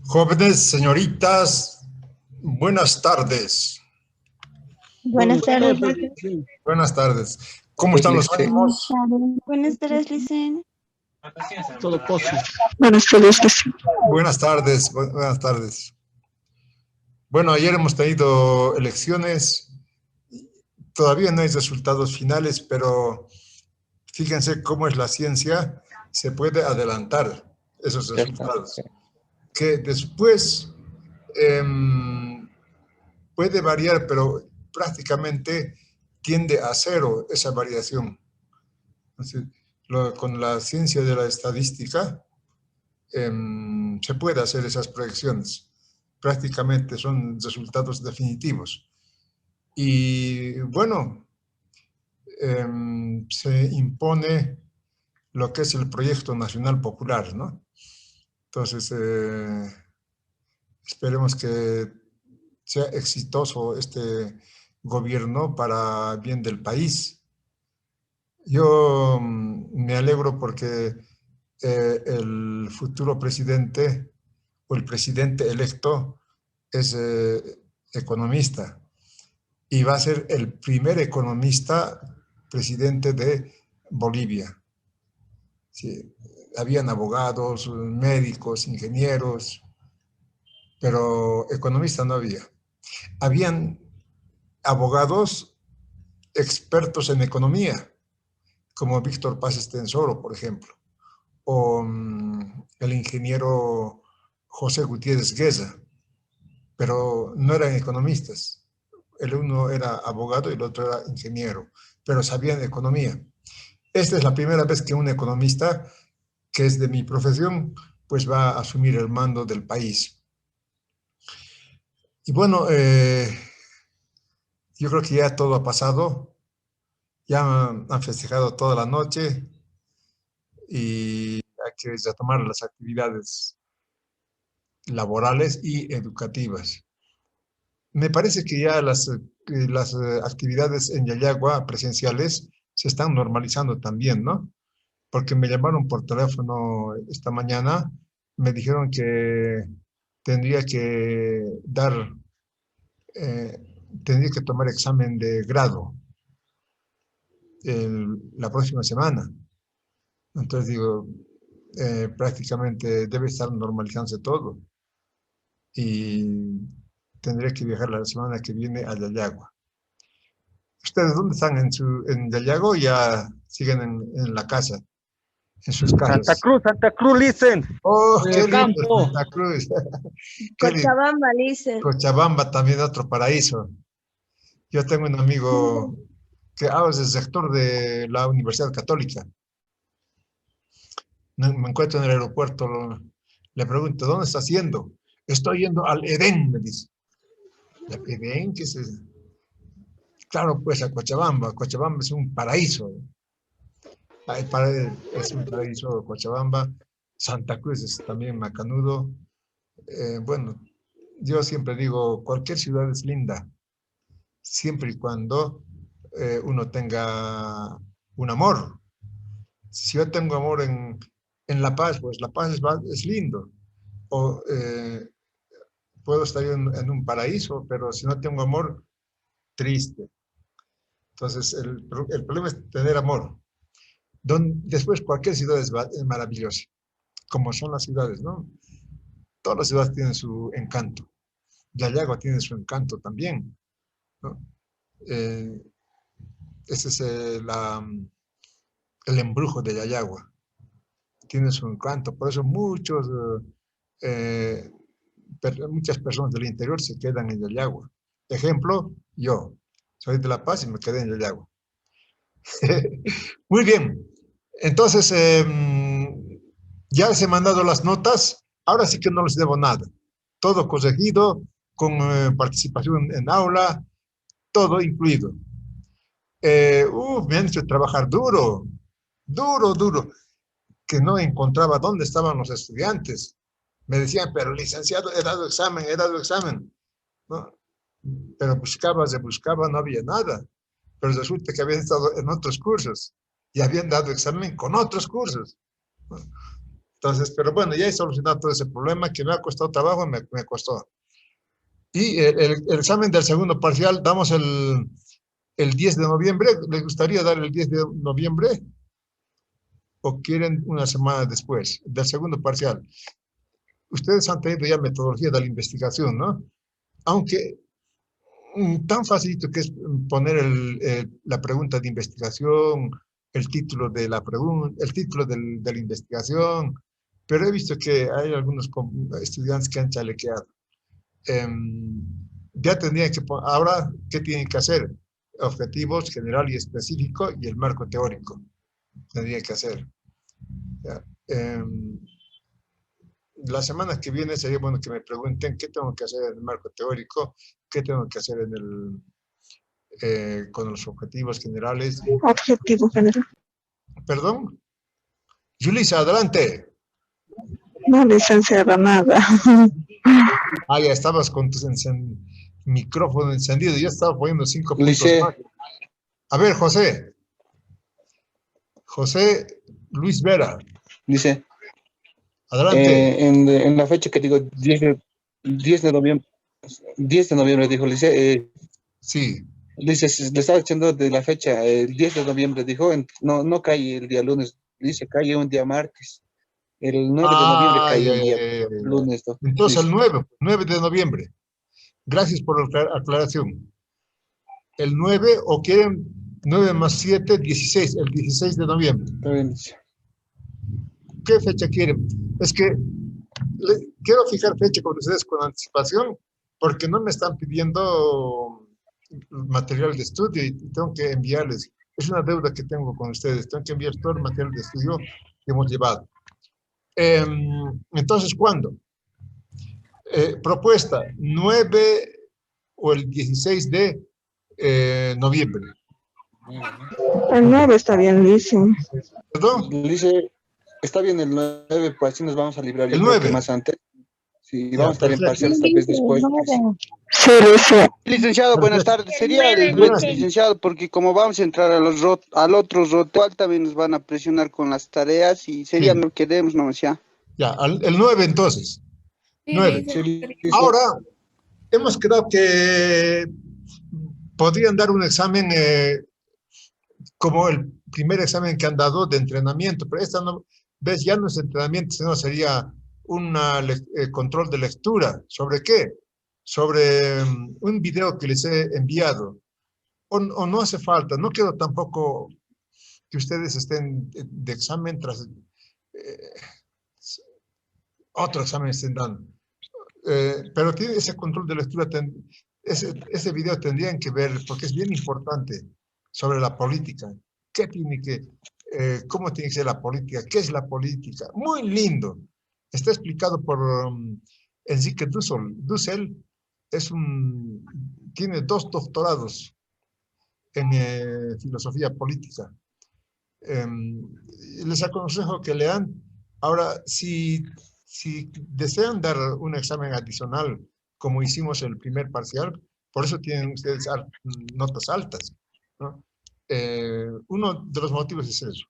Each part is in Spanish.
Jóvenes, señoritas, buenas tardes. Buenas tardes. Buenas tardes. ¿Cómo están los ánimos? Buenas tardes, Licen. Todo posible. Buenas tardes, Licen. Buenas tardes, buenas tardes. Bueno, ayer hemos tenido elecciones. Todavía no hay resultados finales, pero fíjense cómo es la ciencia. Se puede adelantar esos resultados. Que después puede variar, pero prácticamente tiende a cero esa variación. Entonces, con la ciencia de la estadística se puede hacer esas proyecciones. Prácticamente son resultados definitivos. Y bueno, se impone lo que es el Proyecto Nacional Popular, ¿no? Entonces, esperemos que sea exitoso este gobierno para bien del país. Yo me alegro porque el futuro presidente o el presidente electo es economista y va a ser el primer economista presidente de Bolivia. Sí, habían abogados, médicos, ingenieros, pero economistas no había. Habían abogados expertos en economía, como Víctor Paz Estenssoro, por ejemplo, o el ingeniero José Gutiérrez Gueza, pero no eran economistas. El uno era abogado y el otro era ingeniero, pero sabían economía. Esta es la primera vez que un economista, que es de mi profesión, pues va a asumir el mando del país. Y bueno, yo creo que ya todo ha pasado, ya han festejado toda la noche y hay que retomar las actividades laborales y educativas. Me parece que ya las actividades en Yayagua presenciales se están normalizando también, ¿no? Porque me llamaron por teléfono esta mañana, me dijeron que tendría que tendría que tomar examen de grado la próxima semana. Entonces digo, prácticamente debe estar normalizándose todo. Y tendré que viajar la semana que viene a Yayagua. ¿Ustedes dónde están? ¿En Yayago o ya siguen en la casa? En sus casas. Santa Cruz, Licen. Oh, qué lindo, Campo. Santa Cruz. Qué lindo. Cochabamba, Licen. Cochabamba, también otro paraíso. Yo tengo un amigo que es el sector de la Universidad Católica. Me encuentro en el aeropuerto, le pregunto, ¿dónde está haciendo? Estoy yendo al Edén, me dice. ¿El Edén? ¿Qué es eso? Claro, pues a Cochabamba. Cochabamba es un paraíso. Es un paraíso Cochabamba. Santa Cruz es también macanudo. Bueno, yo siempre digo, cualquier ciudad es linda, siempre y cuando uno tenga un amor. Si yo tengo amor en La Paz, pues La Paz es lindo. O puedo estar en un paraíso, pero si no tengo amor, triste. Entonces, el problema es tener amor. Después, cualquier ciudad es maravillosa, como son las ciudades, ¿no? Todas las ciudades tienen su encanto. Yayagua tiene su encanto también, ¿no? Ese es el embrujo de Yayagua. Tiene su encanto. Por eso muchas personas del interior se quedan en Yayagua. Ejemplo, yo soy de La Paz y me quedé en Yayagua. Muy bien. Entonces, ya les he mandado las notas. Ahora sí que no les debo nada. Todo corregido, con participación en aula, todo incluido. Me han hecho trabajar duro, duro, que no encontraba dónde estaban los estudiantes. Me decían, pero licenciado, he dado examen, ¿no? Pero se buscaba, no había nada. Pero resulta que habían estado en otros cursos y habían dado examen con otros cursos, ¿no? Entonces, pero bueno, ya he solucionado todo ese problema que me ha costado trabajo, me costó. Y el examen del segundo parcial damos el 10 de noviembre. ¿Les gustaría dar el 10 de noviembre? ¿O quieren una semana después del segundo parcial? Ustedes han tenido ya metodología de la investigación, ¿no? Aunque tan facilito que es poner la pregunta de investigación, el título de la pregunta, el título de la investigación, pero he visto que hay algunos estudiantes que han chalequeado. Ya tendrían que, ahora, ¿qué tienen que hacer? Objetivos general y específico y el marco teórico. Tendrían que hacer. ¿Ya? La semana que viene sería bueno que me pregunten qué tengo que hacer en el marco teórico, qué tengo que hacer con los objetivos generales. Objetivo general. Perdón. Yulisa, adelante. No, licenciada, nada. Ah, ya estabas con tu micrófono encendido. Yo estaba poniendo 5 puntos Lice, más. A ver, José. José Luis Vera. dice, Adelante. en la fecha que digo, 10 de noviembre, 10 de noviembre dijo Lice, Sí. dice, le estaba diciendo de la fecha, el 10 de noviembre dijo, no cae el día lunes, dice, cae un día martes. El 9 de noviembre Ah, cae ya, el ya, día ya, ya. lunes, ¿no? Entonces el Dice, 9 de noviembre. Gracias por la aclaración. El 9 o quieren 9 más 7, 16, el 16 de noviembre. está bien, dice. ¿Qué fecha quieren? Es que quiero fijar fecha con ustedes con anticipación porque no me están pidiendo material de estudio y tengo que enviarles. Es una deuda que tengo con ustedes. Tengo que enviar todo el material de estudio que hemos llevado. Entonces, ¿cuándo? Propuesta, 9 o el 16 de noviembre. El 9 está bien, lice. ¿Perdón? Dice, está bien el 9, pues así nos vamos a librar, yo El creo 9. que más antes. Sí, Ya, vamos a estar en perfecto. parciales tal vez después. Sí, lice. Licenciado, buenas Perfecto. tardes. Sería Buenas. licenciado, porque como vamos a entrar al otro ritual, también nos van a presionar con las tareas y sería Sí. lo que queremos, ¿no? Ya. Ya, el 9 entonces. 9. Sí, lice. Ahora, hemos quedado que podrían dar un examen como el primer examen que han dado de entrenamiento, pero esta no, ves, ya no es entrenamiento, sino sería un control de lectura. ¿Sobre qué? Sobre un video que les he enviado. O no hace falta, no quiero tampoco que ustedes estén de examen tras otro examen estén dando. Pero tiene ese control de lectura, ese video tendrían que ver, porque es bien importante, sobre la política. ¿Qué tiene cómo tiene que ser la política? ¿Qué es la política? Muy lindo. Está explicado por Enrique Dussel. Tiene 2 doctorados en filosofía política. Les aconsejo que lean. Ahora, si desean dar un examen adicional, como hicimos el primer parcial, por eso tienen ustedes notas altas, ¿no? Uno de los motivos es eso.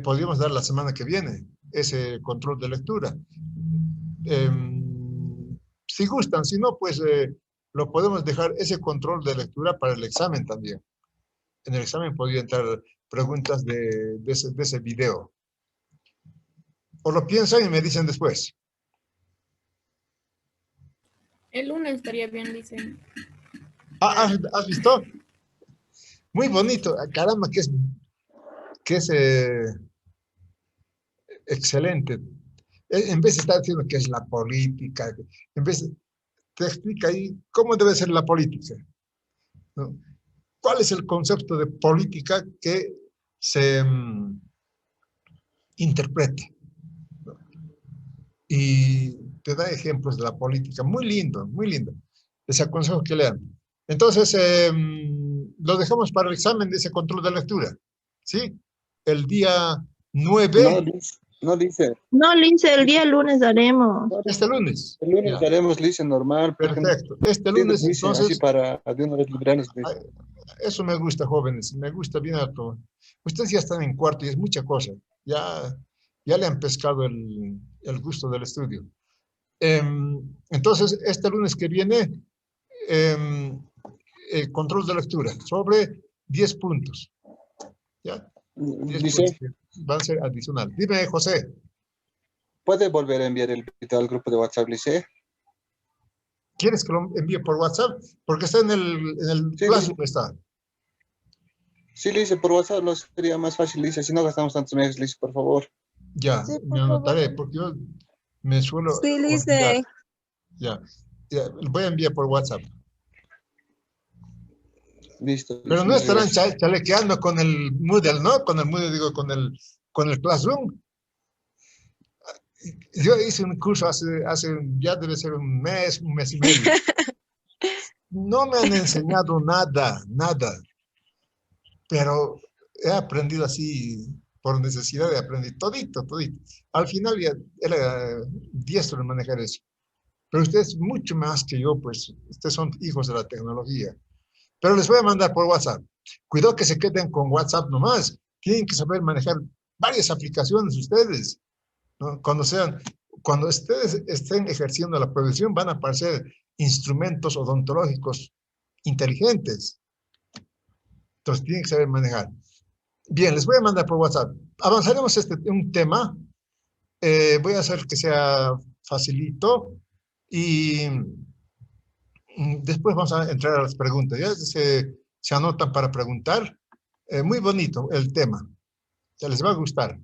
Podríamos dar la semana que viene ese control de lectura. Si gustan, si no, pues lo podemos dejar ese control de lectura para el examen también. En el examen podría entrar preguntas de ese video. O lo piensan y me dicen después. El lunes estaría bien, dicen. ¿Has visto? Muy bonito. Caramba, que es excelente. En vez de estar diciendo que es la política, en vez te explica ahí cómo debe ser la política, ¿no? ¿Cuál es el concepto de política que se interpreta? ¿No? Y te da ejemplos de la política. Muy lindo, muy lindo. Les aconsejo que lean. Entonces, lo dejamos para el examen de ese control de lectura. ¿Sí? El día 9. No, dice. No, lice, el día lunes daremos. Este lunes. El lunes Ya. daremos lice normal. Perfecto. Este lunes, Lice, así entonces, para de una vez librarnos de eso me gusta, jóvenes. Me gusta bien harto. Ustedes ya están en cuarto y es mucha cosa. ya le han pescado el gusto del estudio. Entonces, este lunes que viene, control de lectura sobre 10 puntos. ¿Ya? 10 Dice, puntos que van a ser adicionales. Dime, José. ¿puede volver a enviar el video al grupo de WhatsApp, Lice? ¿Quieres que lo envíe por WhatsApp? Porque está en el Sí, Classroom, está. Sí, Lice, por WhatsApp no sería más fácil, Lice. Si no gastamos tantos meses, Lice, por favor. Ya, Sí, me por favor. anotaré, porque yo me suelo Sí, olvidar. Lice. Ya, lo voy a enviar por WhatsApp. Listo, Pero Lice, no muchas estarán gracias. chalequeando con el Moodle, ¿no? Con el Moodle, digo, con el Classroom. Yo hice un curso hace ya debe ser un mes y medio. No me han enseñado nada, pero he aprendido así, por necesidad de aprender todito. Al final ya era diestro en manejar eso. Pero ustedes mucho más que yo, pues, ustedes son hijos de la tecnología. Pero les voy a mandar por WhatsApp. Cuidado que se queden con WhatsApp nomás. Tienen que saber manejar varias aplicaciones ustedes, ¿no? Cuando ustedes estén ejerciendo la profesión, van a aparecer instrumentos odontológicos inteligentes. Entonces, tienen que saber manejar. Bien, les voy a mandar por WhatsApp. Avanzaremos un tema. Voy a hacer que sea facilito y después vamos a entrar a las preguntas. Ya se anotan para preguntar. Muy bonito el tema. Ya les va a gustar.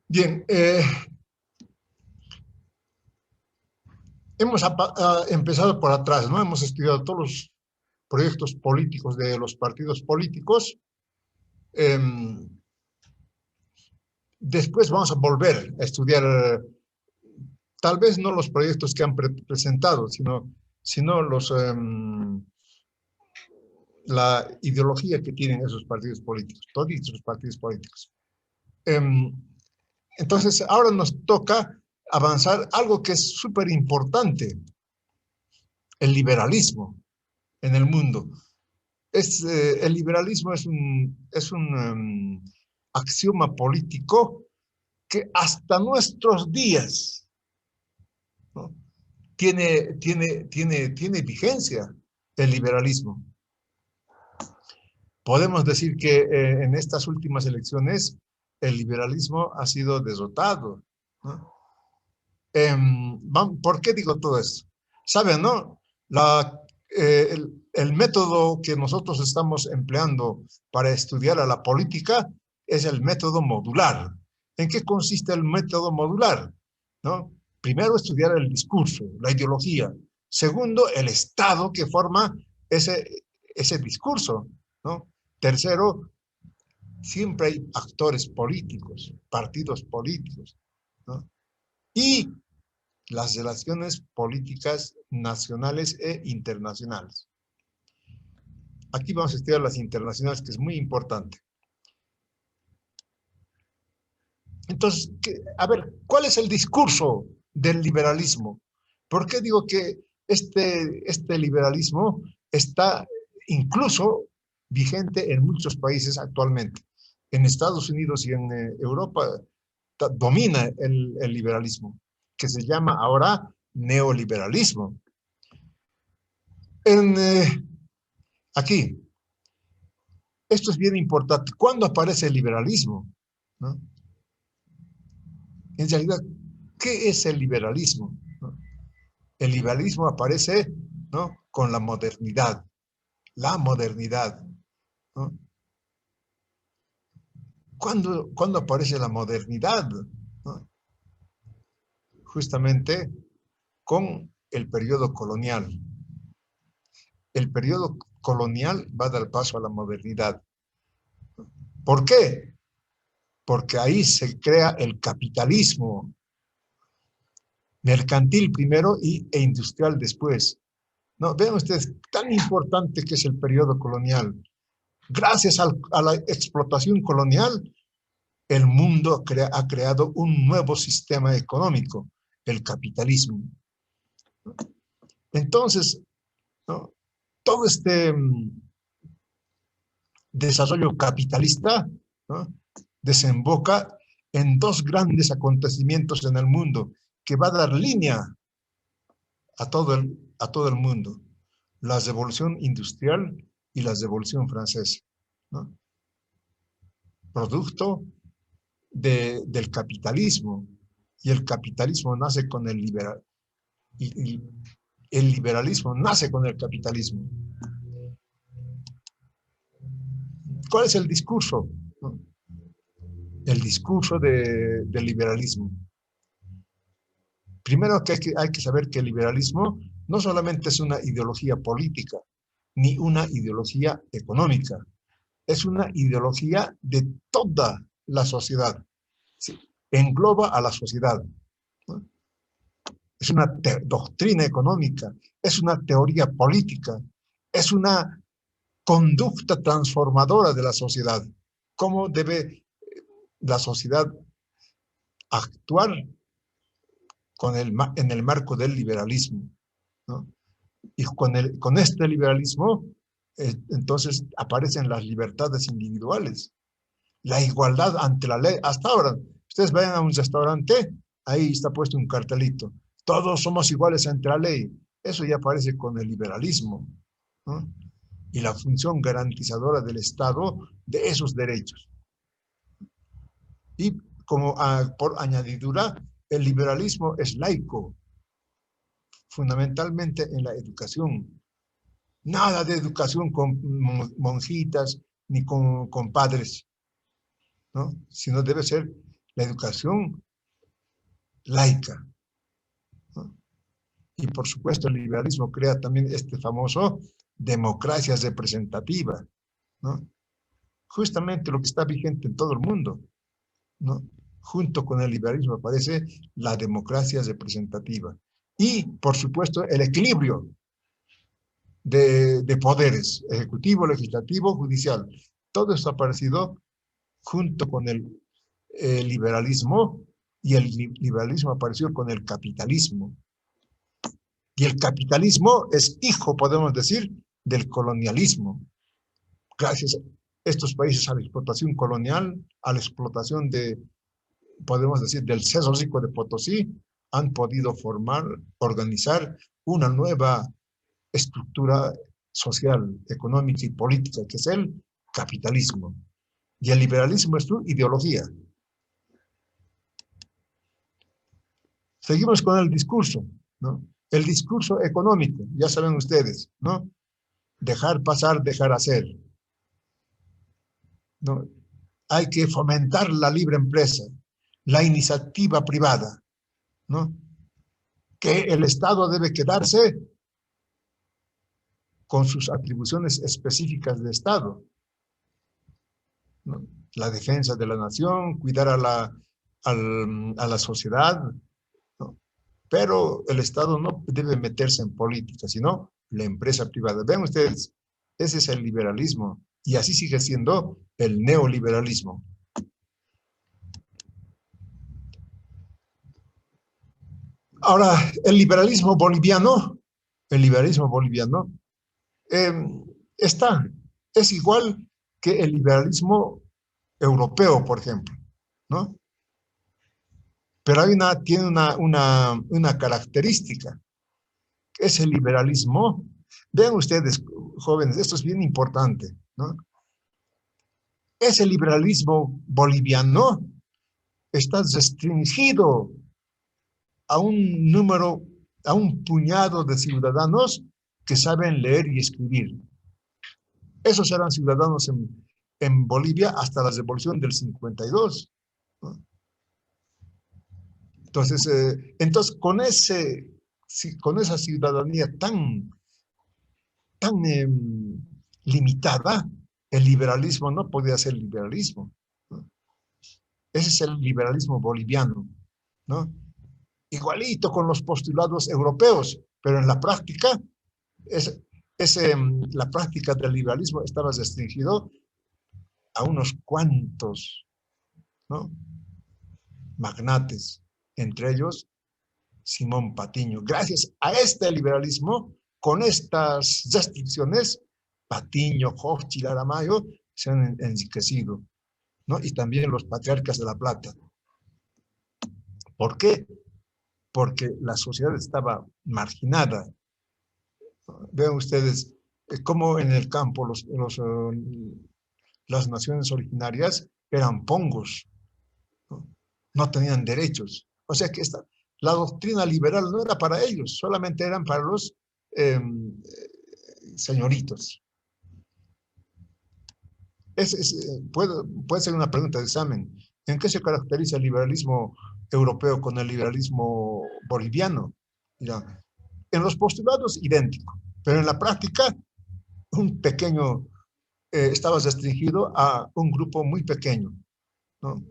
Bien, hemos empezado por atrás, ¿no? Hemos estudiado todos los proyectos políticos de los partidos políticos. Después vamos a volver a estudiar, tal vez no los proyectos que han presentado, sino la ideología que tienen esos partidos políticos, todos esos partidos políticos. Entonces, ahora nos toca avanzar algo que es súper importante, el liberalismo en el mundo. El liberalismo es un axioma político que hasta nuestros días, ¿no? tiene vigencia el liberalismo. Podemos decir que en estas últimas elecciones el liberalismo ha sido derrotado, ¿no? ¿Por qué digo todo esto? Saben, ¿no? El método que nosotros estamos empleando para estudiar a la política es el método modular. ¿En qué consiste el método modular? ¿No? Primero, estudiar el discurso, la ideología. Segundo, el estado que forma ese discurso, ¿no? Tercero, siempre hay actores políticos, partidos políticos, ¿no? Y las relaciones políticas nacionales e internacionales. Aquí vamos a estudiar las internacionales, que es muy importante. Entonces, a ver, ¿cuál es el discurso del liberalismo? ¿Por qué digo que este liberalismo está incluso vigente en muchos países actualmente? En Estados Unidos y en Europa domina el liberalismo, que se llama ahora neoliberalismo. Aquí, esto es bien importante. ¿Cuándo aparece el liberalismo? ¿No? En realidad, ¿qué es el liberalismo? ¿No? El liberalismo aparece, ¿no?, con la modernidad. La modernidad, ¿no? ¿Cuándo aparece la modernidad? ¿No? Justamente con el periodo colonial. El periodo colonial va a dar paso a la modernidad. ¿Por qué? Porque ahí se crea el capitalismo mercantil primero e industrial después. No, vean ustedes, tan importante que es el periodo colonial. Gracias a la explotación colonial, el mundo mundo ha creado un nuevo sistema económico, el capitalismo. Entonces, ¿no?, todo este desarrollo capitalista, ¿no?, desemboca en dos grandes acontecimientos en el mundo que va a dar línea a todo el mundo: la revolución industrial y la revolución francesa, ¿no?, producto del capitalismo. Y el capitalismo nace con el liberalismo, y el liberalismo nace con el capitalismo. ¿Cuál es el discurso, ¿no?, el discurso del liberalismo? Primero que hay que saber que el liberalismo no solamente es una ideología política, ni una ideología económica, es una ideología de toda la sociedad. Sí, engloba a la sociedad, ¿no? Es una doctrina económica, es una teoría política, es una conducta transformadora de la sociedad. ¿Cómo debe la sociedad actuar en el marco del liberalismo, ¿no? Y con este liberalismo, entonces aparecen las libertades individuales, la igualdad ante la ley. Hasta ahora, ustedes vayan a un restaurante, ahí está puesto un cartelito: todos somos iguales ante la ley. Eso ya aparece con el liberalismo, ¿no?, y la función garantizadora del Estado de esos derechos. Y como por añadidura, el liberalismo es laico, fundamentalmente en la educación. Nada de educación con monjitas ni con padres, ¿no?, sino debe ser la educación laica, ¿no? Y por supuesto el liberalismo crea también este famoso democracia representativa, ¿no?, justamente lo que está vigente en todo el mundo, ¿no? Junto con el liberalismo aparece la democracia representativa. Y, por supuesto, el equilibrio de poderes: ejecutivo, legislativo, judicial. Todo esto ha aparecido junto con el liberalismo, y el liberalismo apareció con el capitalismo. Y el capitalismo es hijo, podemos decir, del colonialismo. Gracias a estos países, a la explotación colonial, a la explotación podemos decir, del Cerro Rico de Potosí, han podido organizar una nueva estructura social, económica y política, que es el capitalismo. Y el liberalismo es su ideología. Seguimos con el discurso, ¿no? El discurso económico, ya saben ustedes, ¿no? Dejar pasar, dejar hacer, ¿no? Hay que fomentar la libre empresa, la iniciativa privada, ¿no? Que el Estado debe quedarse con sus atribuciones específicas de Estado, ¿no? La defensa de la nación, cuidar a la sociedad, ¿no? Pero el Estado no debe meterse en política, sino la empresa privada. Vean ustedes, ese es el liberalismo, y así sigue siendo el neoliberalismo. Ahora, el liberalismo boliviano es igual que el liberalismo europeo, por ejemplo, ¿no? Pero tiene una característica, que es el liberalismo. Vean ustedes, jóvenes, esto es bien importante, ¿no? Ese liberalismo boliviano está restringido a un puñado de ciudadanos que saben leer y escribir. Esos eran ciudadanos en Bolivia hasta la revolución del 52, ¿no? Entonces con esa ciudadanía tan limitada, el liberalismo no podía ser liberalismo, ¿no? Ese es el liberalismo boliviano, ¿no? Igualito con los postulados europeos, pero en la práctica, la práctica del liberalismo estaba restringido a unos cuantos, ¿no? magnates, entre ellos Simón Patiño. Gracias a este liberalismo, con estas restricciones, Patiño, Hochschild, Aramayo se han enriquecido, ¿no? Y también los patriarcas de La Plata. ¿Por qué? Porque la sociedad estaba marginada. Vean ustedes cómo en el campo las naciones originarias eran pongos, ¿no? No tenían derechos. O sea que la doctrina liberal no era para ellos, solamente eran para los señoritos. Puede ser una pregunta de examen. ¿En qué se caracteriza el liberalismo europeo con el liberalismo boliviano? Ya. En los postulados, idéntico, pero en la práctica, estaba restringido a un grupo muy pequeño, ¿no?,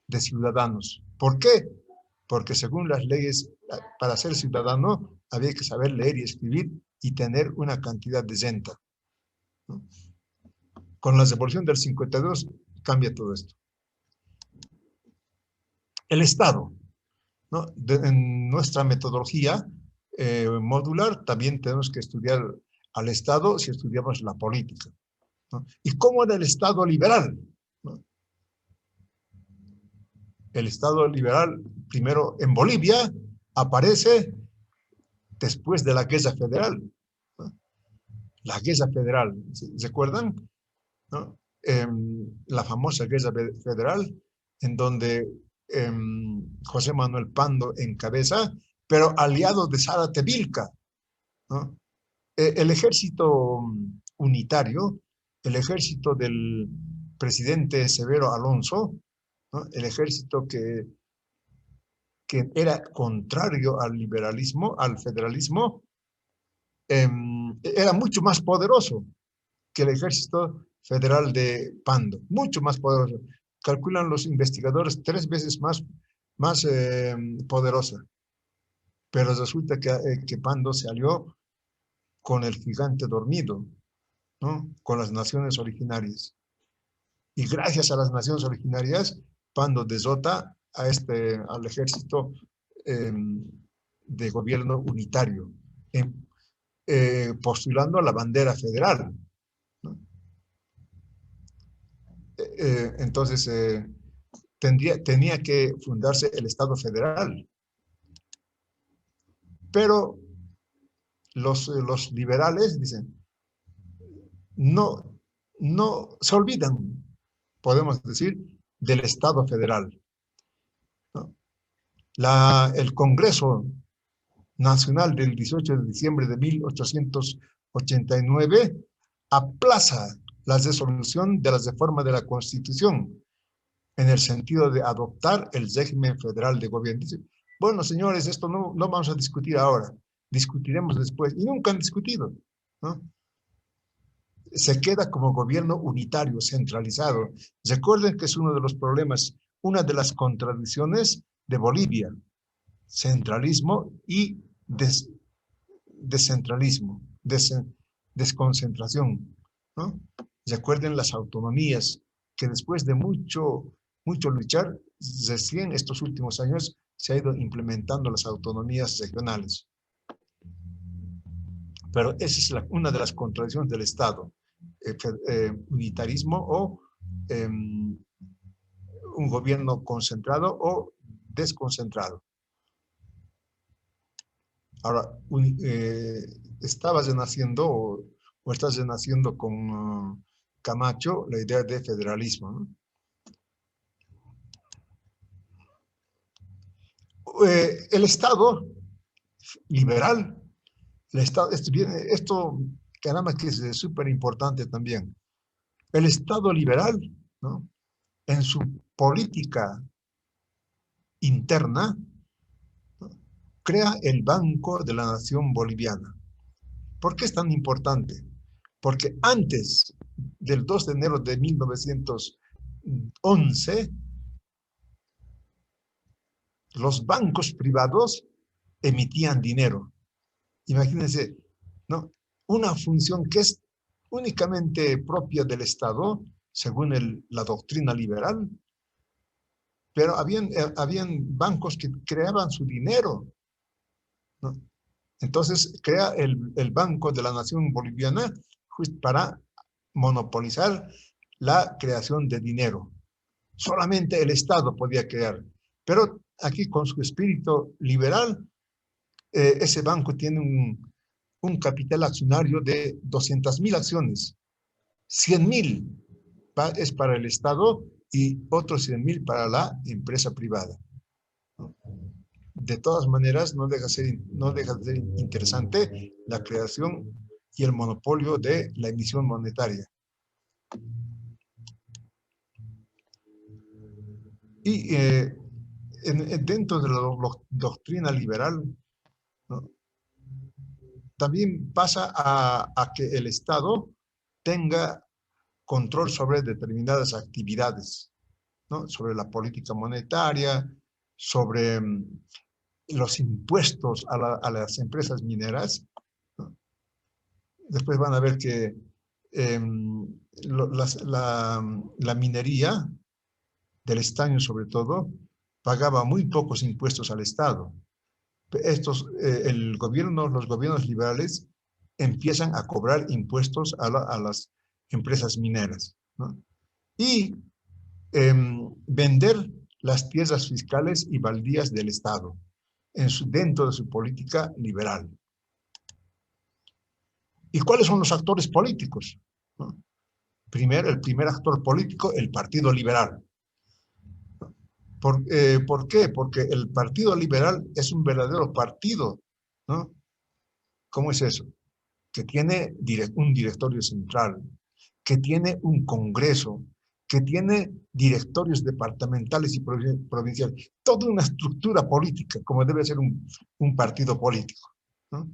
de ciudadanos. ¿Por qué? Porque según las leyes, para ser ciudadano había que saber leer y escribir y tener una cantidad de renta, ¿no? Con la revolución del 52 cambia todo esto. El Estado, ¿no? En nuestra metodología modular también tenemos que estudiar al Estado si estudiamos la política, ¿no? ¿Y cómo era el Estado liberal? ¿No? El Estado liberal, primero en Bolivia, aparece después de la Guerra Federal, ¿no? La Guerra Federal, ¿se acuerdan? ¿No? La famosa Guerra Federal, en donde José Manuel Pando encabeza, pero aliado de Zárate Vilca, ¿no? El ejército unitario, el ejército del presidente Severo Alonso, ¿no?, el ejército que era contrario al liberalismo, al federalismo, era mucho más poderoso que el ejército federal de Pando, mucho más poderoso. Calculan los investigadores 3 veces más poderosa. Pero resulta que Pando se alió con el gigante dormido, ¿no?, con las naciones originarias. Y gracias a las naciones originarias, Pando derrota al ejército de gobierno unitario, postulando a la bandera federal, ¿no? Entonces, tenía que fundarse el Estado federal. Pero los liberales dicen, no se olvidan, podemos decir, del Estado federal, ¿no? El Congreso Nacional del 18 de diciembre de 1889 aplaza la resolución de la reforma de la Constitución en el sentido de adoptar el régimen federal de gobierno. Dice, bueno, señores, esto no vamos a discutir ahora, discutiremos después. Y nunca han discutido, ¿no? Se queda como gobierno unitario, centralizado. Recuerden que es uno de los problemas, una de las contradicciones de Bolivia: centralismo y descentralismo, desconcentración, ¿no? Recuerden las autonomías, que después de mucho luchar, recién estos últimos años se ha ido implementando las autonomías regionales. Pero esa es una de las contradicciones del Estado: unitarismo o un gobierno concentrado o desconcentrado. Ahora, estabas renaciendo o estás renaciendo con Camacho la idea de federalismo, ¿no? El Estado liberal, esto caramba que es súper importante también. El Estado liberal, ¿no?, en su política interna, ¿no?, crea el Banco de la Nación Boliviana. ¿Por qué es tan importante? Porque antes del 2 de enero de 1911, los bancos privados emitían dinero. Imagínense, ¿no?, una función que es únicamente propia del Estado, según la doctrina liberal, pero habían bancos que creaban su dinero, ¿no? Entonces crea el Banco de la Nación Boliviana para monopolizar la creación de dinero. Solamente el Estado podía crear. Pero aquí con su espíritu liberal, ese banco tiene un capital accionario de 200.000 acciones. 100.000 es para el Estado y otros 100.000 para la empresa privada. De todas maneras, no deja de ser interesante la creación y el monopolio de la emisión monetaria. Y dentro de la doctrina liberal, ¿no?, también pasa a que el Estado tenga control sobre determinadas actividades, ¿no?, sobre la política monetaria, sobre los impuestos a las empresas mineras, ¿no? Después van a ver que la minería del estaño, sobre todo, pagaba muy pocos impuestos al Estado. Los gobiernos liberales empiezan a cobrar impuestos a las empresas mineras, ¿no?, y vender las tierras fiscales y baldías del Estado dentro de su política liberal. ¿Y cuáles son los actores políticos? ¿No? El primer actor político, el Partido Liberal. ¿Por qué? Porque el Partido Liberal es un verdadero partido, ¿no? ¿Cómo es eso? Que tiene un directorio central, que tiene un congreso, que tiene directorios departamentales y provinciales, toda una estructura política, como debe ser un partido político, ¿no?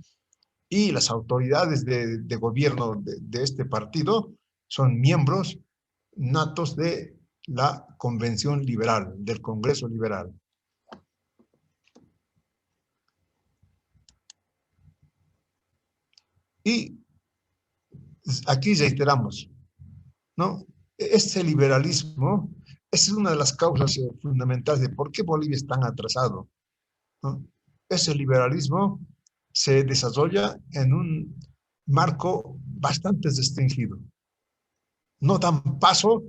Y las autoridades de gobierno de este partido son miembros natos de la Convención Liberal, del Congreso Liberal. Y aquí reiteramos, ¿no?, este liberalismo es una de las causas fundamentales de por qué Bolivia es tan atrasado, ¿no? Ese liberalismo se desarrolla en un marco bastante restringido. No dan paso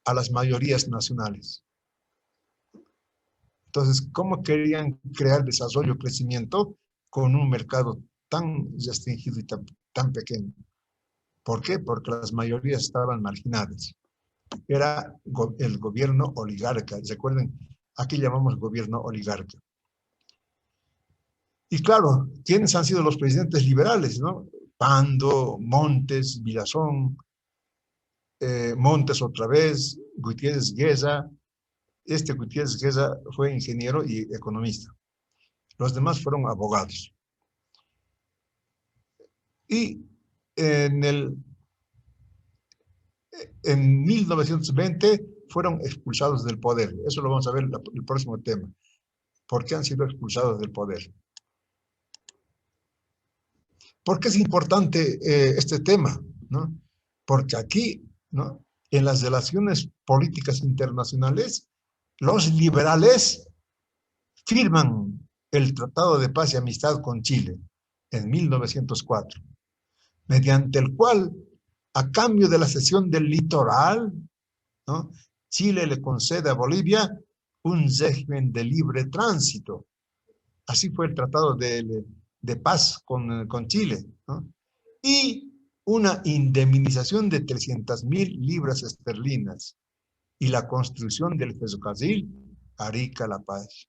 a las mayorías nacionales. Entonces, ¿cómo querían crear desarrollo, crecimiento con un mercado tan restringido y tan pequeño? ¿Por qué? Porque las mayorías estaban marginadas. Era el gobierno oligarca. Recuerden, aquí llamamos gobierno oligarca. Y claro, ¿quiénes han sido los presidentes liberales, no? Pando, Montes, Villazón, Montes otra vez, Gutiérrez Gueza. Gutiérrez Gueza fue ingeniero y economista. Los demás fueron abogados. Y en 1920 fueron expulsados del poder. Eso lo vamos a ver en el próximo tema. ¿Por qué han sido expulsados del poder? ¿Por qué es importante este tema, ¿no? Porque aquí, ¿no?, en las relaciones políticas internacionales, los liberales firman el Tratado de Paz y Amistad con Chile en 1904, mediante el cual, a cambio de la cesión del litoral, ¿no?, Chile le concede a Bolivia un régimen de libre tránsito. Así fue el Tratado de Paz con Chile, ¿no?, y una indemnización de 300.000 libras esterlinas y la construcción del ferrocarril Arica-La Paz.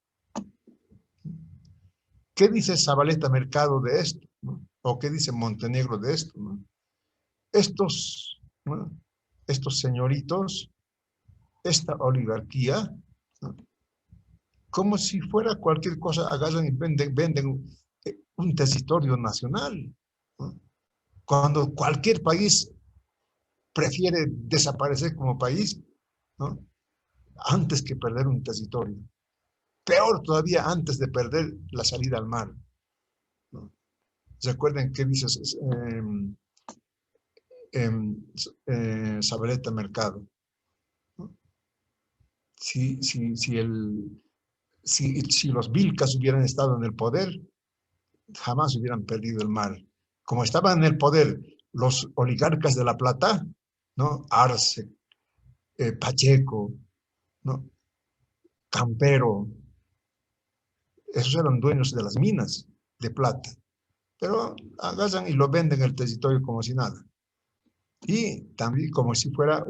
¿Qué dice Zabaleta Mercado de esto, ¿no?, o qué dice Montenegro de esto, ¿no? ¿No?, estos señoritos, esta oligarquía, ¿no?, como si fuera cualquier cosa, agarran y venden un territorio nacional, ¿no?, cuando cualquier país prefiere desaparecer como país, ¿no?, antes que perder un territorio. Peor todavía, antes de perder la salida al mar, ¿no? Recuerden qué dice Zabaleta Mercado, ¿no? si los Vilcas hubieran estado en el poder, jamás hubieran perdido el mar. Como estaban en el poder los oligarcas de La Plata, ¿no? Arce, Pacheco, ¿no? Campero, esos eran dueños de las minas de plata, pero agarran y lo venden el territorio como si nada. Y también como si fuera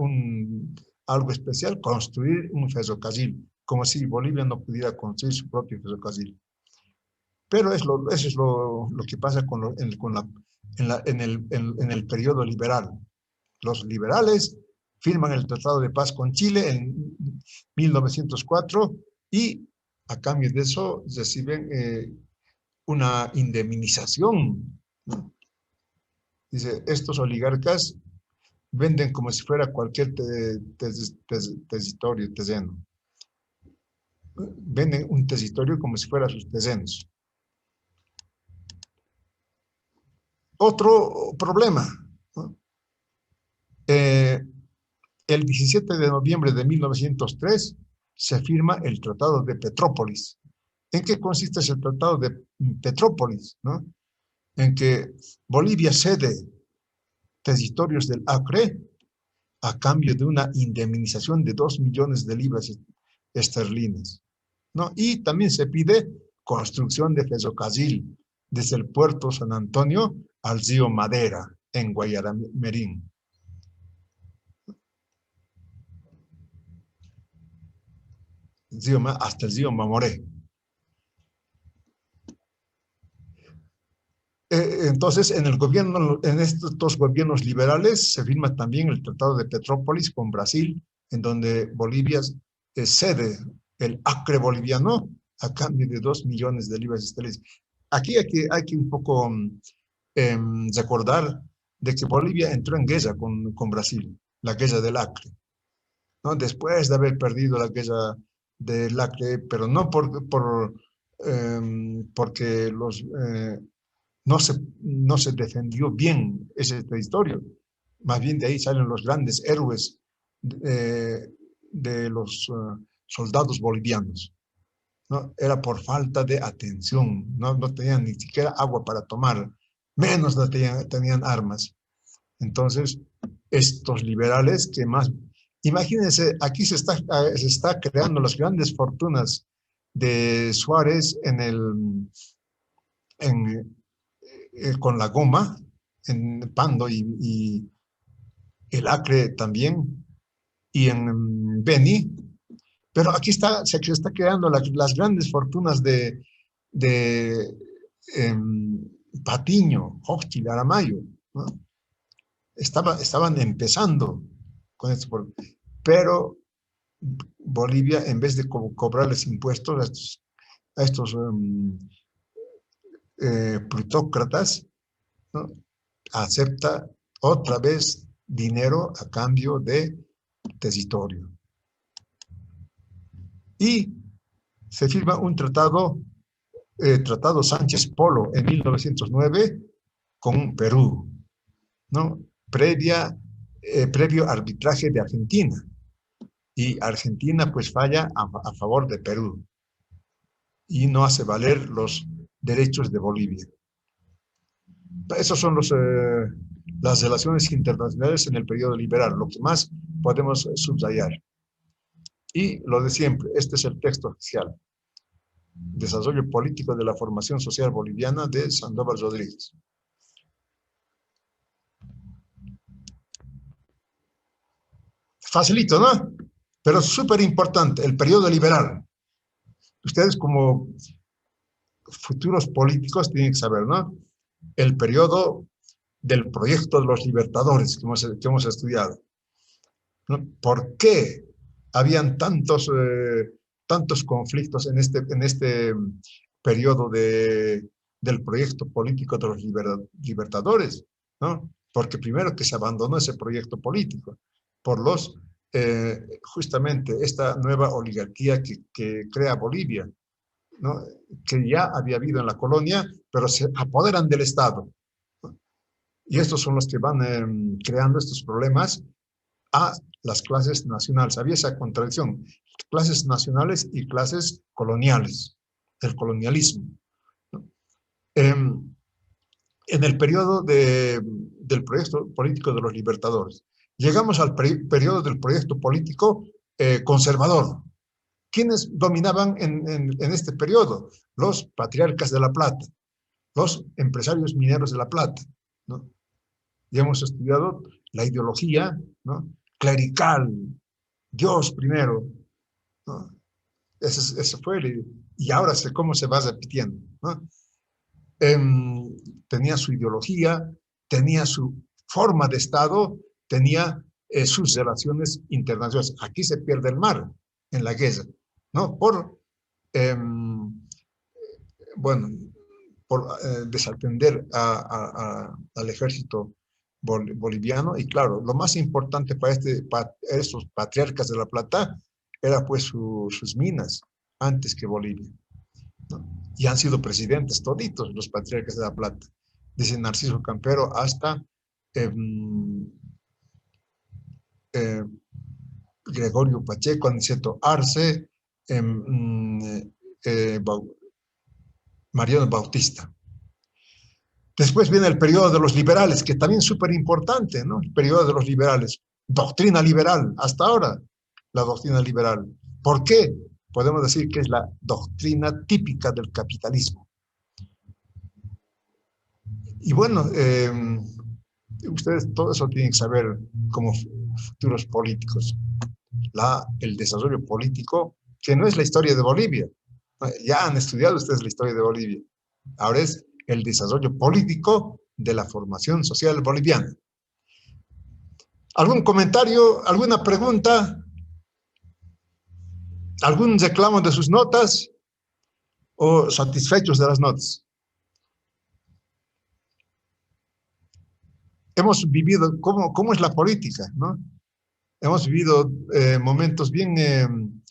algo especial, construir un ferrocarril, como si Bolivia no pudiera construir su propio ferrocarril. Pero eso es lo que pasa en el periodo liberal. Los liberales firman el Tratado de Paz con Chile en 1904 y a cambio de eso reciben una indemnización, ¿no? Dice, estos oligarcas venden como si fuera cualquier territorio, terreno. Venden un territorio como si fuera sus terrenos. Otro problema, ¿no? El 17 de noviembre de 1903 se firma el Tratado de Petrópolis. ¿En qué consiste ese Tratado de Petrópolis, ¿no? En que Bolivia cede territorios del Acre a cambio de una indemnización de 2 millones de libras esterlinas, ¿no? Y también se pide construcción de ferrocarril desde el puerto San Antonio al río Madera, en Guayaramerín. Hasta el río Mamoré. Entonces, en estos dos gobiernos liberales se firma también el Tratado de Petrópolis con Brasil, en donde Bolivia cede el Acre boliviano a cambio de 2 millones de libras esterlinas. Aquí hay que un poco recordar de que Bolivia entró en guerra con Brasil, la guerra del Acre, ¿no? Después de haber perdido la guerra del Acre, pero no porque no se defendió bien ese territorio. Más bien de ahí salen los grandes héroes de los soldados bolivianos, ¿no? Era por falta de atención, no tenían ni siquiera agua para tomar, menos tenían armas. Entonces, estos liberales que más... Imagínense, aquí se está creando las grandes fortunas de Suárez con la goma, en Pando y el Acre también, y en Beni, pero aquí se está creando las grandes fortunas de Patiño, Hochschild, Aramayo, ¿no? Estaban empezando con esto, pero Bolivia, en vez de cobrarles impuestos a estos plutócratas, ¿no? Acepta otra vez dinero a cambio de territorio. Y se firma un tratado Sánchez Polo en 1909 con Perú, ¿no? Previo arbitraje de Argentina. Y Argentina pues falla a favor de Perú y no hace valer los derechos de Bolivia. Esas son las relaciones internacionales en el periodo liberal, lo que más podemos subrayar. Y lo de siempre, este es el texto oficial. Desarrollo político de la formación social boliviana de Sandoval Rodríguez. Facilito, ¿no? Pero súper importante, el periodo liberal. Ustedes como futuros políticos tienen que saber, ¿no? El periodo del proyecto de los libertadores que hemos estudiado, ¿no? ¿Por qué habían tantos conflictos en este periodo del proyecto político de los libertadores, ¿no? Porque primero que se abandonó ese proyecto político por justamente esta nueva oligarquía que crea Bolivia, ¿no? Que ya había habido en la colonia, pero se apoderan del Estado, ¿no? Y estos son los que van creando estos problemas a las clases nacionales. Había esa contradicción. clases nacionales y clases coloniales, el colonialismo, ¿no? En el periodo del proyecto político de los libertadores. Llegamos al periodo del proyecto político conservador. ¿Quiénes dominaban en este periodo? Los patriarcas de La Plata, los empresarios mineros de La Plata, ¿no? Y hemos estudiado la ideología, ¿no?, clerical, Dios primero, ¿no? Ese fue y ahora sé cómo se va repitiendo, ¿no? Tenía su ideología, tenía su forma de Estado, tenía sus relaciones internacionales. Aquí se pierde el mar en la guerra, ¿no? Bueno, por desatender al ejército boliviano. Y claro, lo más importante para estos patriarcas de La Plata era pues sus minas, antes que Bolivia, ¿no? Y han sido presidentes toditos los patriarcas de La Plata, desde Narciso Campero hasta Gregorio Pacheco, Aniceto Arce, Mariano Bautista. Después viene el periodo de los liberales, que también es súper importante, ¿no? El periodo de los liberales, doctrina liberal, hasta ahora la doctrina liberal. ¿Por qué? Podemos decir que es la doctrina típica del capitalismo. Y bueno, ustedes todo eso tienen que saber como futuros políticos. El desarrollo político, que no es la historia de Bolivia. Ya han estudiado ustedes la historia de Bolivia. Ahora es el desarrollo político de la formación social boliviana. ¿Algún comentario, alguna pregunta? ¿Algún reclamo de sus notas? ¿O satisfechos de las notas? Hemos vivido, ¿cómo es la política, ¿no? Hemos vivido momentos bien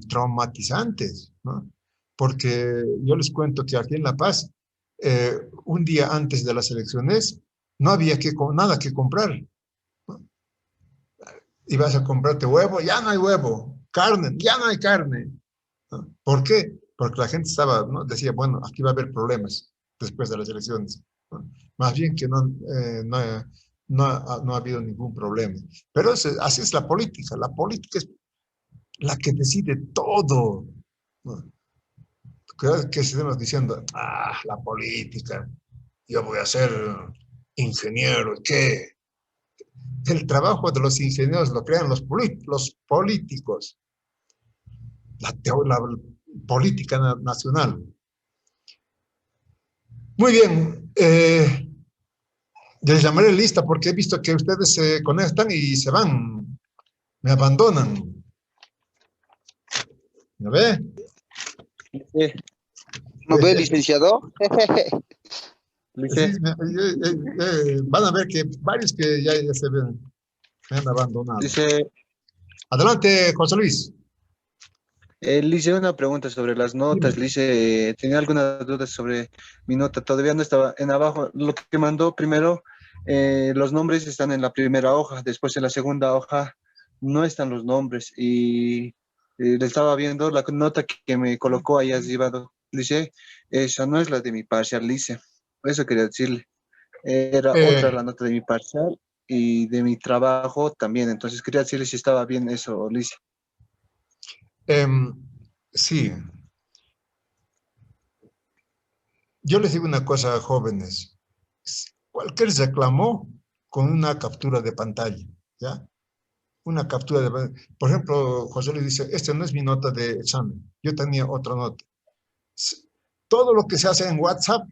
traumatizantes, ¿no? Porque yo les cuento que aquí en La Paz, un día antes de las elecciones, no había nada que comprar, ¿no? Ibas a comprarte huevo, ya no hay huevo, carne, ya no hay carne, ¿no? ¿Por qué? Porque la gente estaba, ¿no?, decía, bueno, aquí va a haber problemas después de las elecciones, ¿no? Más bien que no ha habido ningún problema. Pero así es la política es la que decide todo, ¿no? Que estemos diciendo, la política, yo voy a ser ingeniero, ¿qué? El trabajo de los ingenieros lo crean los políticos, la política nacional. Muy bien, les llamaré lista porque he visto que ustedes se conectan y se van, me abandonan. ¿Me ve? ¿No ve, licenciado? Sí, van a ver que varios que ya se ven, me han abandonado. Dice, Adelante, José Luis. le hice una pregunta sobre las notas. Le hice, tenía algunas dudas sobre mi nota. Todavía no estaba en abajo. Lo que mandó primero, los nombres están en la primera hoja. Después en la segunda hoja no están los nombres. Y le estaba viendo la nota que me colocó ahí arriba. Dice, esa no es la de mi parcial, Lice. Eso quería decirle. Era otra la nota de mi parcial y de mi trabajo también. Entonces quería decirle si estaba bien eso, Lice. Sí. Yo les digo una cosa, jóvenes. Cualquier reclamo con una captura de pantalla, ¿ya? Una captura de pantalla. Por ejemplo, José Luis dice, esta no es mi nota de examen. Yo tenía otra nota. Todo lo que se hace en WhatsApp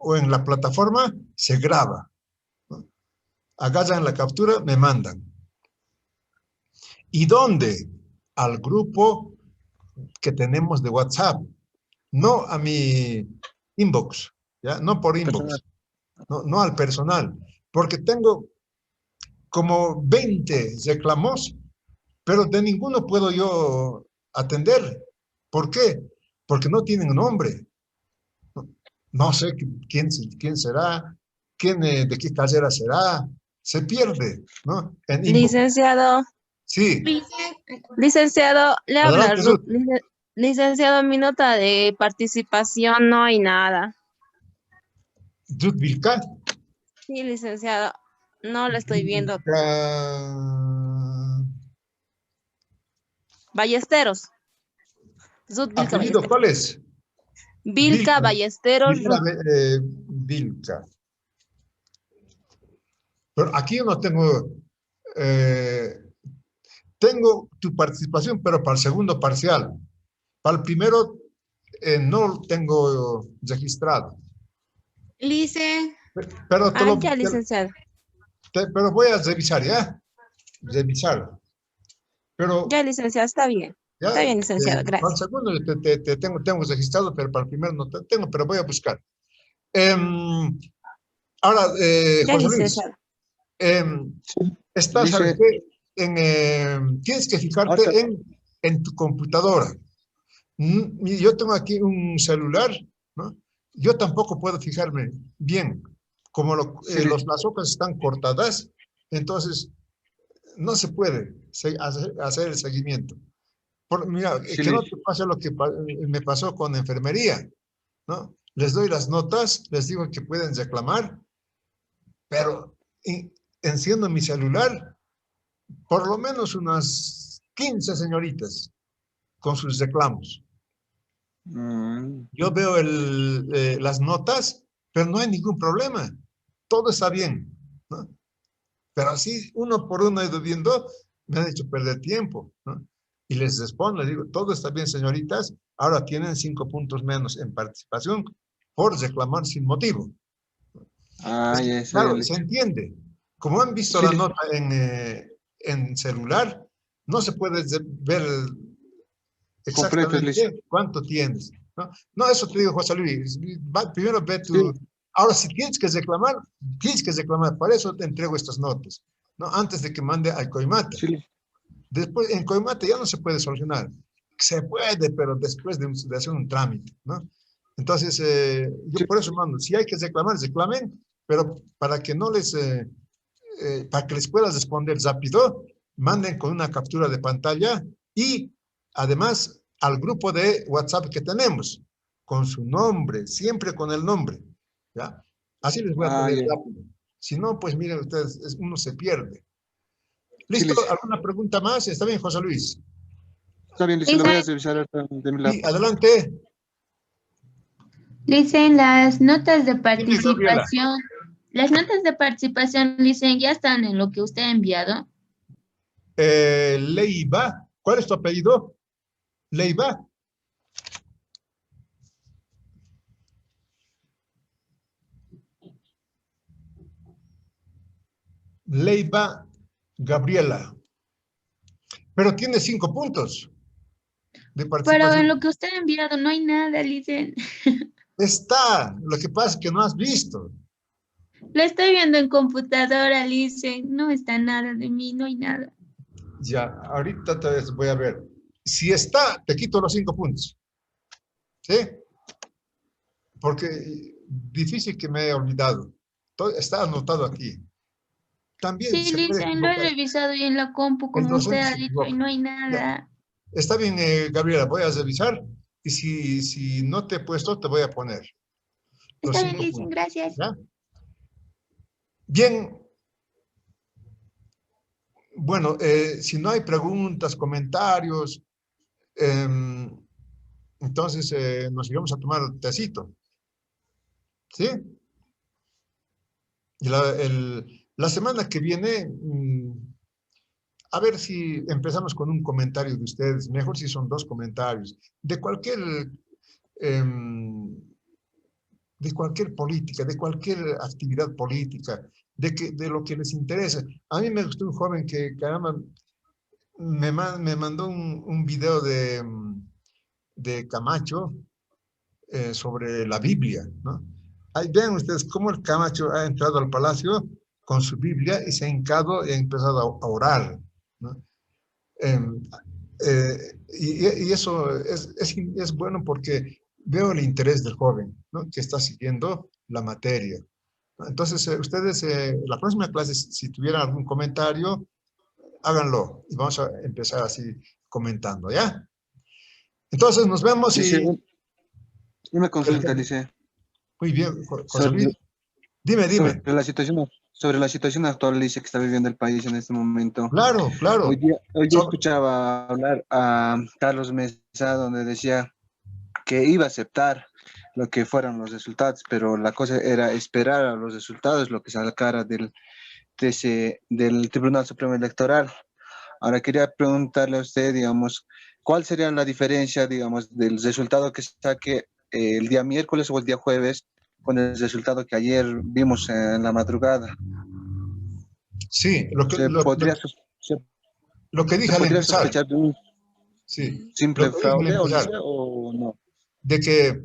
o en la plataforma se graba, ¿no? Agarran la captura, me mandan. ¿Y dónde? Al grupo que tenemos de WhatsApp, no a mi inbox, ¿ya? No por inbox, no al personal, porque tengo como 20 reclamos, pero de ninguno puedo yo atender. ¿Por qué? Porque no tienen nombre. No sé quién será, de qué carrera será, se pierde, ¿no? En inbox. Licenciado, Sí, Licenciado, le habla adelante, Ruth. Ruth. Licenciado, mi nota de participación no hay nada. Ruth Vilca. Sí, licenciado, no lo estoy viendo. Ballesteros. Ruth Vilca ¿Apellido Ballesteros. cuál es? Vilca Vilca. Ballesteros Ruth. Vilca. Pero aquí yo no tengo, eh, tengo tu participación, pero para el segundo parcial. Para el primero no lo tengo registrado. Lice, Pero, Ah, ya, licenciado. pero voy a revisar, ¿ya? Revisar. Pero Ya, licenciado, está bien. ya, Está bien, licenciado, para el gracias. segundo tengo registrado, pero para el primero no tengo, pero voy a buscar. Ahora, Ya, José Luis, licenciado. estás, ¿sabes Dice, qué? Tienes que ahorita, fijarte en tu computadora. Y yo tengo aquí un celular, ¿no? Yo tampoco puedo fijarme bien. Como sí, las hojas están cortadas, entonces no se puede hacer el seguimiento. Mira, sí, que no te pase lo que me pasó con enfermería, ¿no? Les doy las notas, les digo que pueden reclamar, pero enciendo mi celular, por lo menos unas 15 señoritas con sus reclamos. mm, Yo veo las notas, pero no hay ningún problema. Todo está bien, ¿no? Pero así, uno por uno he ido viendo, me han hecho perder tiempo, ¿no? Y les respondo, les digo, todo está bien, señoritas, ahora tienen 5 puntos menos en participación por reclamar sin motivo. ya está bien, Claro, se listo. entiende. Como han visto Sí, la listo. nota en celular, no se puede ver Completo, listo. exactamente cuánto tienes, ¿no? No, eso te digo, José Luis. Primero ve Sí, tu... Ahora, si tienes que reclamar, tienes que reclamar. Para eso te entrego estas notas, ¿no? Antes de que mande al Coimata. sí, Después, en Coimata ya no se puede solucionar. Se puede, pero después de hacer un trámite, ¿no? Entonces, yo sí. por eso mando, si hay que reclamar, reclamen, pero para que no les, para que les puedas responder rápido, manden con una captura de pantalla y además al grupo de WhatsApp que tenemos, con su nombre, siempre con el nombre, ¿ya? Así les voy a poner Ya. rápido. Si no, pues miren ustedes, uno se pierde. Sí, ¿Listo? listo. ¿Alguna pregunta más? ¿Está bien, José Luis? Está bien, listo. Lo voy a Lice, revisar ahorita de mi lado. Sí, adelante. Lice, Dime, Gabriela. las notas de participación, Lice, ya están en lo que usted ha enviado. Leiva. ¿Cuál es tu apellido? Leiva. Leiva Gabriela. Pero tiene 5 puntos de Pero en participación. lo que usted ha enviado no hay nada, Lice. Está, lo que pasa es que no has visto. Lo estoy viendo en computadora, Lice. No está nada de mí, no hay nada. Ya, ahorita te voy a ver. Si está, te quito los 5 puntos. ¿Sí? Porque difícil que me haya olvidado. Todo está anotado aquí. También Sí, se puede Lice, lo he equivocar. revisado y en la compu, El como usted docente ha se dicho, y equivoca. no hay Ya. nada. Está bien, Gabriela, voy a revisar. Y si no te he puesto, te voy a poner los Está bien, 5 Lice, puntos. gracias. ¿Ya? Bien, bueno, si no hay preguntas, comentarios, entonces nos íbamos a tomar tecito. ¿Sí? Y la semana que viene, a ver si empezamos con un comentario de ustedes, mejor si son 2 comentarios, em, de cualquier política, de cualquier actividad política, de lo que les interesa. A mí me gustó un joven que, caramba, me mandó un video de Camacho sobre la Biblia, ¿no? Ahí vean ustedes cómo el Camacho ha entrado al palacio con su Biblia y se ha hincado y ha empezado a orar, ¿no? Em, y eso es bueno porque veo el interés del joven, ¿no? Que está siguiendo la materia. Entonces, ustedes, la próxima clase, si tuvieran algún comentario, háganlo. Y vamos a empezar así comentando, ¿ya? Entonces nos vemos Dice, y... una consulta, dice, Muy bien, José sobre, Luis. Dime, sobre dime. sobre la situación actual, dice que está viviendo el país en este momento. Claro, claro. Hoy día escuchaba hablar a Carlos Mesa, donde decía que iba a aceptar lo que fueran los resultados, pero la cosa era esperar a los resultados, lo que sacara del Tribunal Supremo Electoral. Ahora quería preguntarle a usted, digamos, ¿cuál sería la diferencia, digamos, del resultado que saque el día miércoles o el día jueves con el resultado que ayer vimos en la madrugada? Sí, ¿Se podría, se, lo que se dije al podría empezar. sospechar de un Sí, lo simple que dije al fraude, o empezar. dice, o no? De que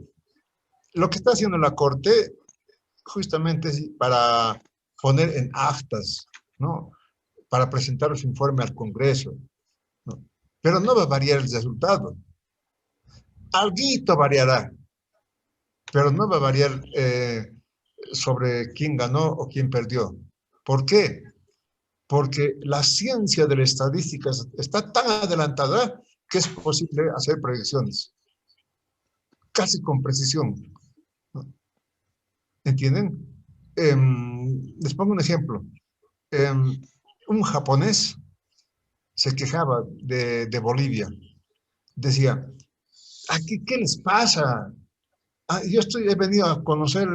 lo que está haciendo la Corte justamente es para poner en actas, ¿no? Para presentar su informe al Congreso, ¿no? Pero no va a variar el resultado. Alguito variará, pero no va a variar sobre quién ganó o quién perdió. ¿Por qué? Porque la ciencia de la estadística está tan adelantada que es posible hacer proyecciones, casi con precisión, ¿no? ¿Entienden? Les pongo un ejemplo. Un japonés se quejaba de Bolivia. Decía, ¿aquí qué les pasa? He venido a conocer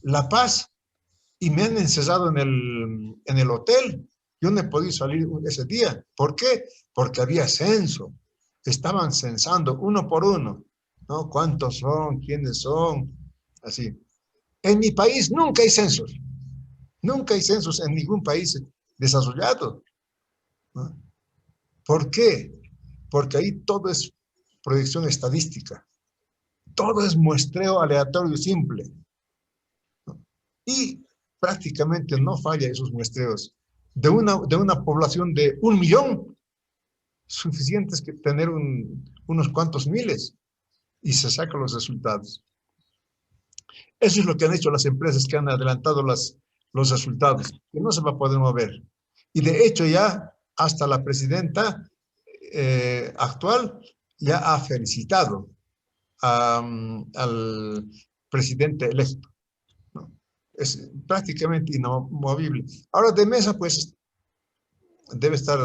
La Paz y me han encerrado en el hotel. Yo no he podido salir ese día. ¿Por qué? Porque había censo. Estaban censando uno por uno, ¿no? ¿Cuántos son? ¿Quiénes son? Así. En mi país nunca hay censos. Nunca hay censos en ningún país desarrollado, ¿no? ¿Por qué? Porque ahí todo es proyección estadística. Todo es muestreo aleatorio simple, ¿no? Y prácticamente no falla esos muestreos. De una población de 1 millón, suficientes que tener unos cuantos miles y se sacan los resultados. Eso es lo que han hecho las empresas que han adelantado los resultados, que no se va a poder mover. Y de hecho ya hasta la presidenta actual ya ha felicitado al presidente electo, ¿no? Es prácticamente inamovible. Ahora de Mesa, pues, debe estar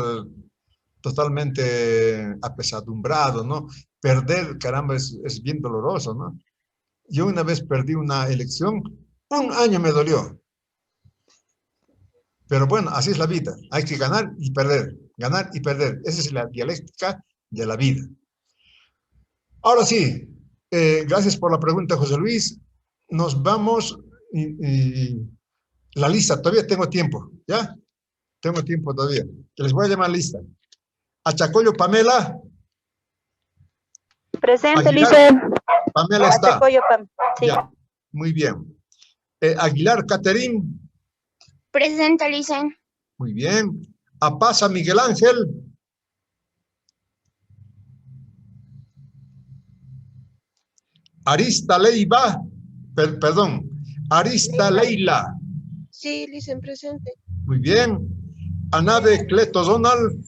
totalmente apesadumbrado, ¿no? Perder, caramba, es bien doloroso, ¿no? Yo una vez perdí una elección, 1 año me dolió. Pero bueno, así es la vida. Hay que ganar y perder, ganar y perder. Esa es la dialéctica de la vida. Ahora sí, gracias por la pregunta, José Luis. Nos vamos la lista, todavía tengo tiempo, ¿ya? Tengo tiempo todavía. Que les voy a llamar lista. Achacoyo Pamela. Presente, Aguilar, Lice. Pamela está. Achacoyo, Pam. Sí. Ya, muy bien. Aguilar Caterín. Presente, Lice. Muy bien. Apaza Miguel Ángel. Arista Leiva. Perdón. Arista Leila. Sí, Licen, presente. Muy bien. Anabe Cleto Donald.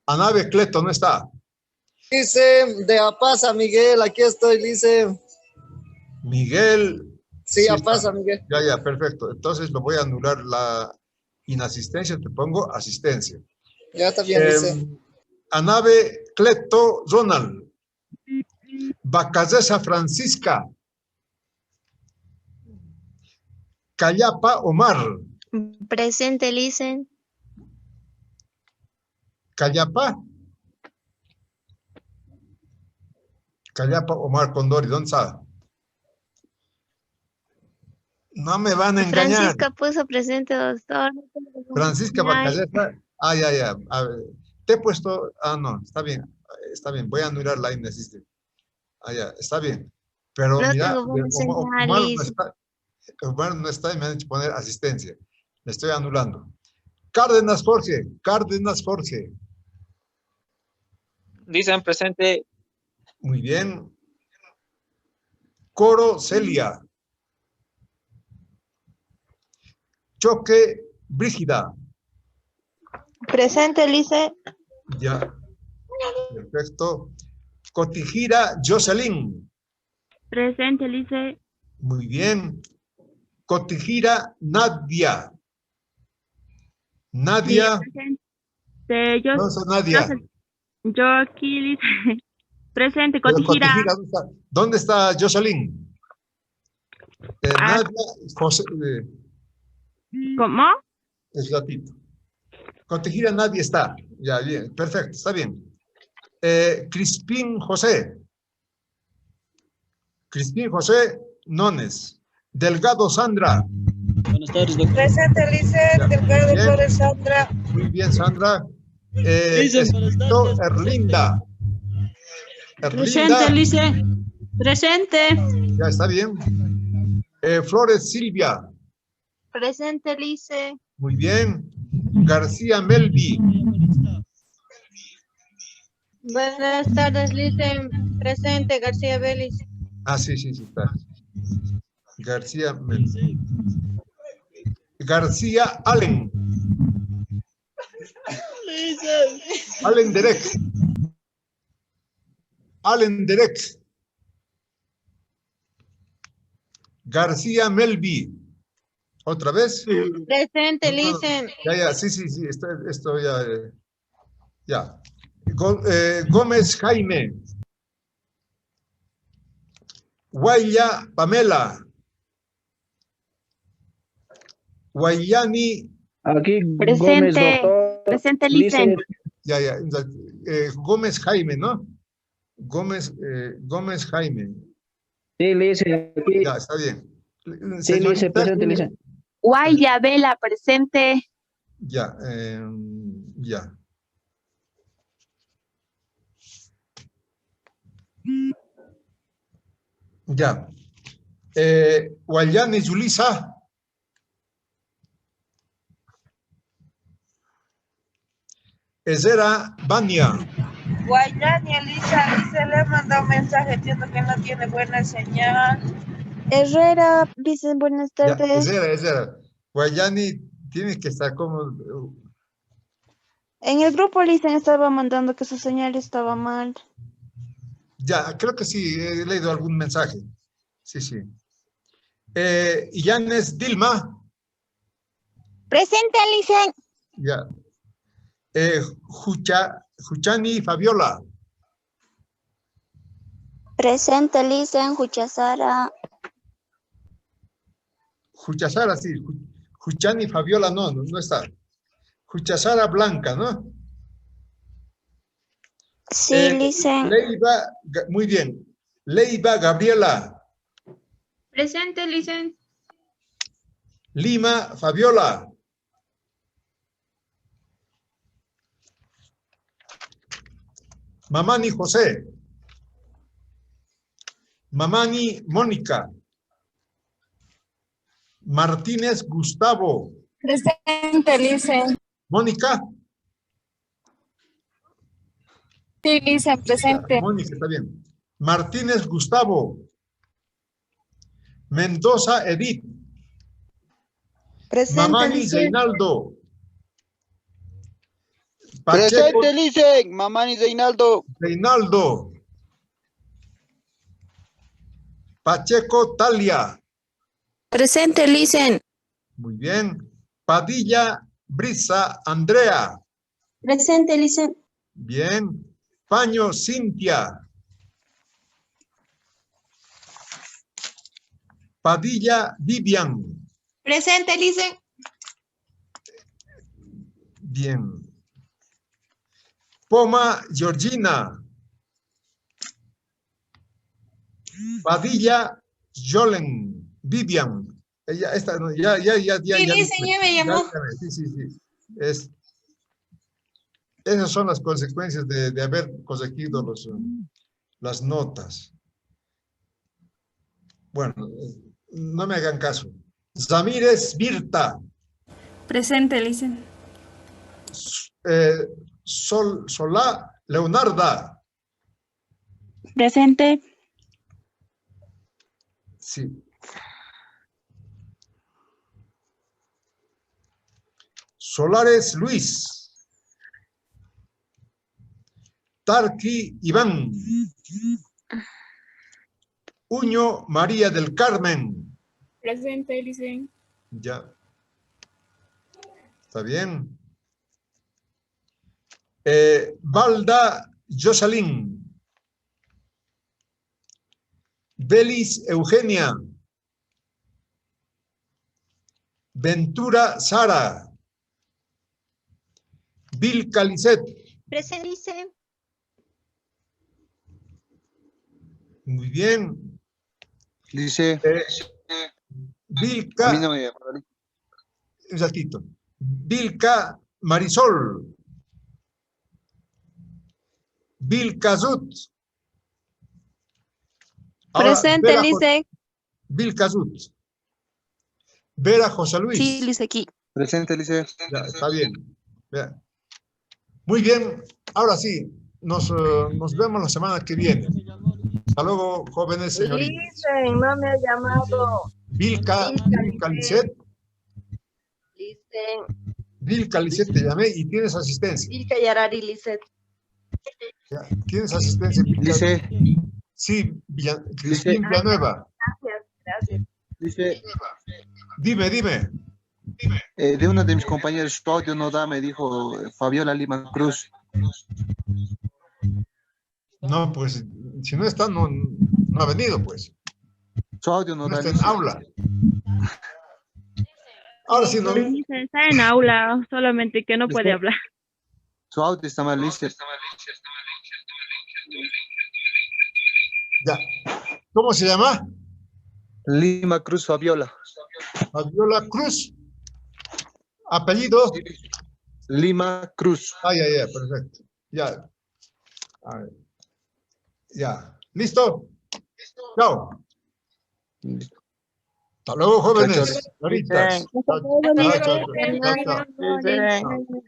Anabe Cleto no está. Dice de Apasa, Miguel, aquí estoy, dice. Miguel. Sí, Apasa, Miguel. Ya, perfecto. Entonces lo voy a anular la inasistencia, te pongo asistencia. Ya está bien, dice. Anabe Cleto Donald. Bacallesa Francisca. Callapa Omar. Presente, Lice. Callapa. Callapa Omar Condori, ¿dónde está? No me van a engañar. Francisca puso presente, doctor. Francisca Bacallesa. Ya. A ver, te he puesto. No, está bien. Está bien. Voy a anular la inasistencia. Ya, está bien. Pero No mira, tengo buena señal, Omar Lice. no está y me han hecho poner asistencia. Le estoy anulando. Cárdenas Jorge. Cárdenas Jorge. Dicen presente. Muy bien. Coro Celia. Choque Brígida. Presente, Lice. Ya. Perfecto. Cotijira Jocelyn. Presente, Lice. Muy bien. Cotijira Nadia. Nadia. Presente. Yo, ¿Dónde está Nadia? yo aquí, Lice. Presente, Pero Cotijira. Cotijira, ¿dónde está Jocelyn? Ah, Nadia, José, ¿cómo? es gatito. Cotijira nadie está. Ya, bien, perfecto, está bien. Crispín José. Crispín José Nones. Delgado Sandra. Buenas tardes, doctor. Presente, Lice. Ya, Delgado bien. Flores Sandra. Muy bien, Sandra. Dicen, buenas Espíritu tardes, Erlinda. Presente, Erlinda, Lice. Presente. ya está bien. Flores Silvia. Presente, Lice. Muy bien. García Melvi. Buenas tardes, Lice. Presente, García Vélez. Ah, sí, sí, sí, está. García Melvi. García Allen. Allen Derek. Allen Derek. García Melvi. ¿Otra vez? Presente, No, Lice. ya, sí, sí, sí, esto ya. Ya. Gómez Jaime. Guaya Pamela. Guayani. Aquí Gómez, Presente. doctor. Presente, Lice. Ya. Gómez Jaime, ¿no? Gómez Jaime. Sí, Lice, aquí. Ya, está bien. Sí, Lice, presente, Lice. Guaya Vela, presente. Ya, ya. Ya. Guayani Yulisa. Ezera Bania. Guayani, Elisa, Lice le mandó un mensaje, entiendo que no tiene buena señal. Herrera, Lice, buenas Ya, tardes. Ezera. Guayani tiene que estar como. En el grupo Lice estaba mandando que su señal estaba mal. Ya, creo que sí, he leído algún mensaje. Sí, sí. Yanes Dilma. Presente, Lice. Ya. Juchani Fabiola. Presente, Lice, Juchasara. Juchasara, sí. Juchani Fabiola no está. Juchasara Blanca, ¿no? Sí, Lice. Leiva, muy bien. Leiva Gabriela. Presente, Lice. Lima Fabiola. Mamani José. Mamani Mónica. Martínez Gustavo. Presente, Lice. Mónica. Sí, Lice, presente. Mónica, está bien. Martínez Gustavo. Mendoza Edith. Presente, Mamani Lice. Reinaldo. Pacheco Presente, Lice. Mamani Reinaldo. Reinaldo. Pacheco Talia. Presente, Lice. Muy bien. Padilla Brisa Andrea. Presente, Lice. Bien. Paño Cintia. Padilla Vivian. Presente, Lice. Bien. Poma Georgina. Padilla Jolen. Vivian. Ella, esta, no, ya. Sí, Lice, ya me llamó. Sí. Esas son las consecuencias de haber corregido las notas. Bueno, no me hagan caso. Zamírez Virta. Presente, Lice. Solá Leonarda. Presente. Sí. Solares Luis. Tarqui Iván. Uño María del Carmen. Presente, Licen. Ya. Está bien. Valda Jocelyn. Belis Eugenia. Ventura Sara. Vilca Lisette. Presente, Licen. Muy bien. Lice, Vilca. a mí no me... Un ratito. Vilca Marisol. Vilca Zut. Ahora, Presente, Vera Lice. Vilca Zut. Vera José Luis. Sí, Lice aquí. Presente, Lice. Ya, está bien. Vea. Muy bien. Ahora sí, nos vemos la semana que viene. Hasta luego, jóvenes señoritas. Licen, no me ha llamado. Vilca Lisette. Licen, Vilca Lisette te llamé y tienes asistencia. Vilca Yarari Lisset. Ya, ¿tienes asistencia? Vilca? Lice, Sí, Cristín Villanueva. Gracias. Lice, Dime. de una de mis compañeros, su audio no da, me dijo Fabiola Lima Cruz. No, pues, si no está, no ha venido, pues. Su audio no No da, está en Lice. aula. Ahora sí, no. Lice está en aula, solamente que no puede hablar. Su audio está mal, Lice. Ya. ¿Cómo se llama? Lima Cruz Fabiola. Fabiola Cruz. Apellido. Lima Cruz. Ya, perfecto. Ya. A ver. Ya. ¿Listo? Chao. Hasta luego, jóvenes. Chao, chao. Señoritas. Chao, chao, chao, chao, chao. Licen.